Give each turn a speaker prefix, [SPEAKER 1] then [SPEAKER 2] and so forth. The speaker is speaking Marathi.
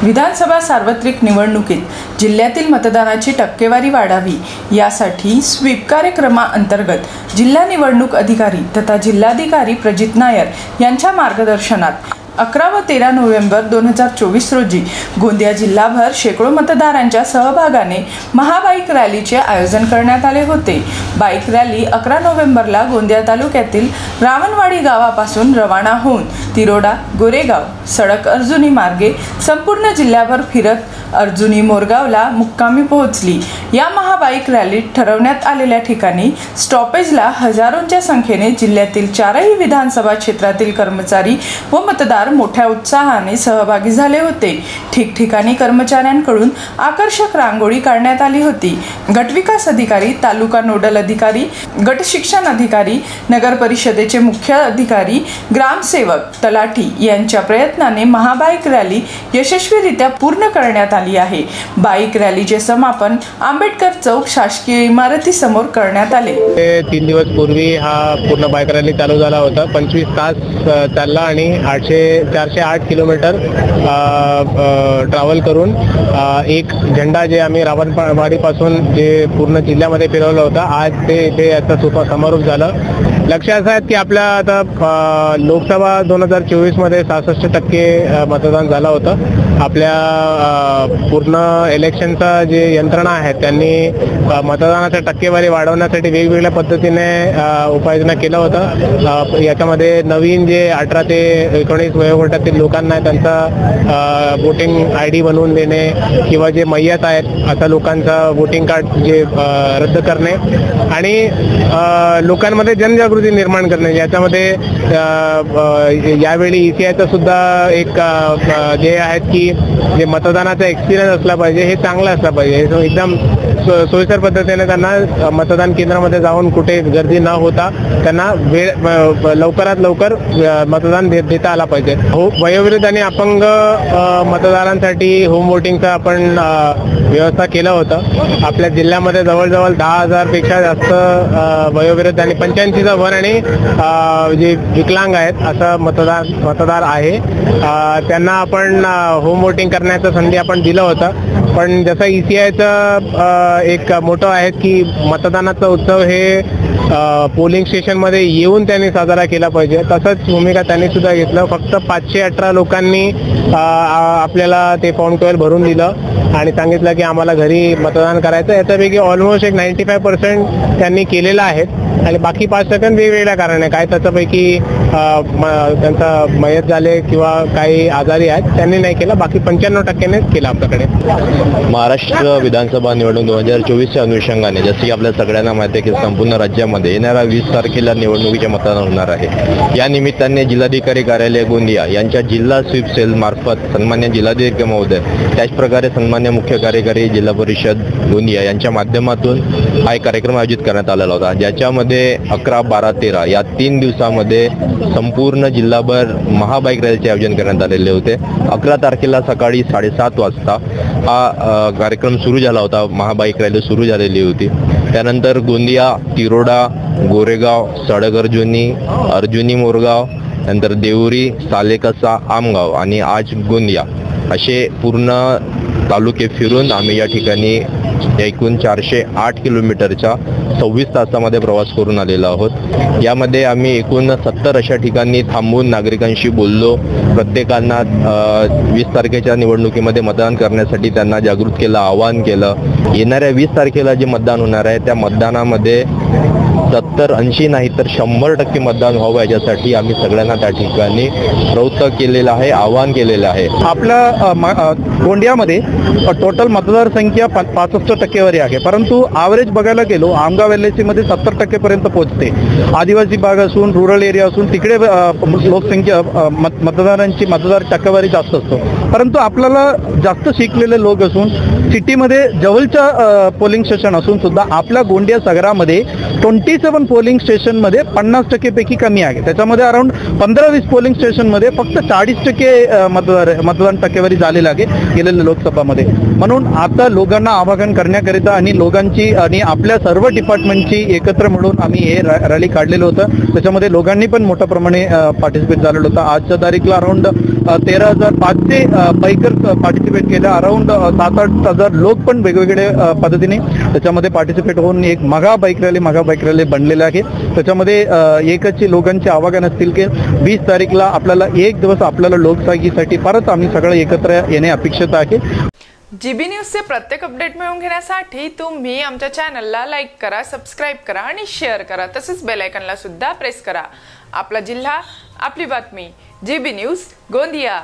[SPEAKER 1] विधानसभा सार्वत्रिक निवडणुकीत जिल्ह्यातील मतदानाची टक्केवारी वाढावी यासाठी स्वीप कार्यक्रमाअंतर्गत जिल्हा निवडणूक अधिकारी तथा जिल्हाधिकारी प्रजित नायर यांच्या मार्गदर्शनात 11 व 13 नोव्हेंबर 2024 रोजी गोंदिया जिल्हाभर शेकडो मतदारांच्या सहभागाने महाबाईक रॅलीचे आयोजन करण्यात आले होते। बाईक रॅली 11 नोव्हेंबरला गोंदिया तालुक्यातील रावणवाडी गावापासून रवाना होऊन तिरोडा, गोरेगाव, सडक अर्जुनी मार्गे संपूर्ण जिल्हाभर फिरत अर्जुनी मोरगावला मुक्कामी पोहोचली। या महाबाईक रॅलीत ठरवण्यात आलेल्या ठिकाणी स्टॉपेजला हजारोंच्या संख्येने जिल्ह्यातील 4ही विधानसभा क्षेत्रातील कर्मचारी व मतदार मोठ्या उत्साहाने सहभागी झाले होते। ठिकठिकाणी कर्मचाऱ्यांकडून आकर्षक रांगोळी काढण्यात आली होती। गटविकास अधिकारी, तालुका नोडल अधिकारी, गट शिक्षण अधिकारी, नगर परिषदेचे मुख्य अधिकारी, ग्रामसेवक, तलाठी यांच्या प्रयत्नाने महाबाईक रॅली यशस्वीरित्या पूर्ण करण्यात आली आहे। बाईक रॅलीचे समापन आंबेडकर चौक शासकीय इमारतीसमोर करण्यात आले।
[SPEAKER 2] 3 दिवस पूर्वी हा पूर्ण बाईक रॅली चालू झाला होता। 25 तास चालला आणि 408 किलोमीटर ट्रॅव्हल करून एक झेंडा जे आम्ही रावणवाडीपासून जे पूर्ण जिल्ह्यामध्ये फिरवला होता, आज ते याचा समारोप झाला। लक्ष असं आहे की आपल्या आता लोकसभा 2024 मध्ये 66% मतदान झालं होतं। आपल्या पूर्ण इलेक्शनचा जे यंत्रणा आहे त्यांनी मतदानाच्या टक्केवारी वाढवण्यासाठी वेगवेगळ्या पद्धतीने उपाययोजना केला होता। याच्यामध्ये नवीन जे 18 ते 19 वयोगटातील लोकांना त्यांचा वोटिंग ID बनवून देणे किंवा जे मय्यत आहेत अशा लोकांचा वोटिंग कार्ड जे रद्द करणे आणि लोकांमध्ये जनजागृती निर्माण करणे। याच्यामध्ये यावेळी ECIचं सुद्धा एक ध्येय आहेत की जे मतदानाचा एक्सपिरियन्स असला पाहिजे, हे चांगला असला पाहिजे। एकदम सोयीस्कर पद्धतीने त्यांना मतदान केंद्रामध्ये जाऊन कुठे गर्दी न होता त्यांना लवकरात लवकर मतदान देता आला पाहिजे। वयोवृद्ध आणि अपंग मतदारांसाठी होम वोटिंगचा आपण व्यवस्था केलं होतं। आपल्या जिल्ह्यामध्ये जवळजवळ 10,000 पेक्षा जास्त वयोवृद्ध आणि 85चा वन आणि जे विकलांग आहेत असं मतदार आहे, त्यांना आपण होम वोटिंग करण्याचं संधी आपण दिलं होतं। पण जसं ECIचं एक मोठं आहे की मतदानाचा उत्सव हे पोलिंग स्टेशनमध्ये येऊन त्यांनी साजरा केला पाहिजे, तसंच भूमिका त्यांनी सुद्धा घेतलं। फक्त 518 लोकांनी आपल्याला ते फॉर्म 12 भरून दिलं आणि सांगितलं की आम्हाला घरी मतदान करायचं। याच्यापैकी ऑलमोस्ट एक 95% त्यांनी केलेलं आहे आणि बाकी 5% वेगवेगळ्या कारणे काय त्याच्यापैकी त्यांचा मयत झाले किंवा काही आजारी आहेत त्यांनी नाही केलं, बाकी 95%नेच केलं आपल्याकडे।
[SPEAKER 3] महाराष्ट्र विधानसभा निवडणूक 2024च्या अनुषंगाने जसे की आपल्या सगळ्यांना माहिती आहे की संपूर्ण राज्यामध्ये येणाऱ्या 20 तारखेला निवडणुकीचे मतदान होणार आहे। या निमित्ताने जिल्हाधिकारी कार्यालय गोंदिया यांच्या जिल्हा स्वीप सेल मार्फत सन्मान्य जिल्हाधिकारी महोदय, त्याचप्रकारे सन्मान्य मुख्य कार्यकारी जिल्हा परिषद गोंदिया यांच्या माध्यमातून हा एक कार्यक्रम आयोजित करण्यात आलेला होता, ज्याच्यामध्ये 11, 12, 13 या 3 दिवसामध्ये संपूर्ण जिल्हाभर महाबाईक रॅलीचे आयोजन करण्यात आलेले होते। 11 तारखेला सकाळी 7:30 वाजता हा कार्यक्रम सुरू झाला होता, महाबाईक रॅली सुरू झालेली होती। त्यानंतर गोंदिया, तिरोडा, गोरेगाव, सडक अर्जुनी मोरगाव, नंतर देवरी, सालेकसा, आमगाव आणि आज गोंदिया असे पूर्ण तालुके फिरून आम्ही या ठिकाणी एकूण 408 किलोमीटरच्या 26 तासामध्ये प्रवास करून आलेलो आहोत। यामध्ये आम्ही एकूण 70 अशा ठिकाणी थांबून नागरिकांशी बोललो, प्रत्येकांना 20 तारखेच्या निवडणुकीमध्ये मतदान करण्यासाठी त्यांना जागृत केलं, आवाहन केलं। येणाऱ्या 20 तारखेला जे मतदान होणार आहे त्या मतदानामध्ये 70, 80 नाही तर 100% मतदान व्हावं याच्यासाठी आम्ही सगळ्यांना त्या ठिकाणी प्रवृत्त केलेलं आहे, आवाहन केलेलं आहे।
[SPEAKER 4] आपल्या गोंदियामध्ये टोटल मतदार संख्या 65% आहे, परंतु ॲव्हरेज बघायला गेलो आमगाव LIC मध्ये 70% पर्यंत पोहोचते। आदिवासी भाग असून, रुरल एरिया असून तिकडे लोकसंख्या मतदार टक्केवारी जास्त असतो, परंतु आपल्याला जास्त शिकलेले लोक असून सिटीमध्ये जवळच्या पोलिंग स्टेशन असून सुद्धा आपल्या गोंदिया शहरामध्ये 27 पोलिंग स्टेशनमध्ये 50% पैकी कमी आहे। त्याच्यामध्ये अराउंड 15-20 पोलिंग स्टेशनमध्ये फक्त 40% मतदान टक्केवारी झालेली आहे गेलेल्या लोकसभामध्ये। म्हणून आता लोकांना आवाहन करण्याकरिता आणि लोकांची आणि आपल्या सर्व डिपार्टमेंटची एकत्र मिळून आम्ही हे रॅली काढलेलं होतं। त्याच्यामध्ये लोकांनी पण मोठ्या प्रमाणे पार्टिसिपेट झालेलं होतं। आजच्या तारीखला अराउंड 13,500 बायकर्स पार्टिसिपेट केले. अराउंड 7-8 हजार लोक पण वेगवेगळे पद्धतीने त्याच्यामध्ये पार्टिसिपेट होऊन एक मगा बाईक रॅली बनलेले आहे. त्याच्यामध्ये एकच लोकांचे आवागमन असतील की 20 तारीखला आपल्याला एक दिवस आपल्याला लोकशाहीसाठी परत आम्ही सगळे एकत्र येणे अपेक्षित आहे.
[SPEAKER 1] GB न्यूजचे प्रत्येक अपडेट मिळवून घेण्यासाठी तुम्ही आमच्या चॅनलला लाईक करा, सबस्क्राईब करा आणि शेअर करा. तसेच बेल आयकॉनला सुद्धा प्रेस करा. आपला जिल्हा, आपली बातमी. GB news Gondia.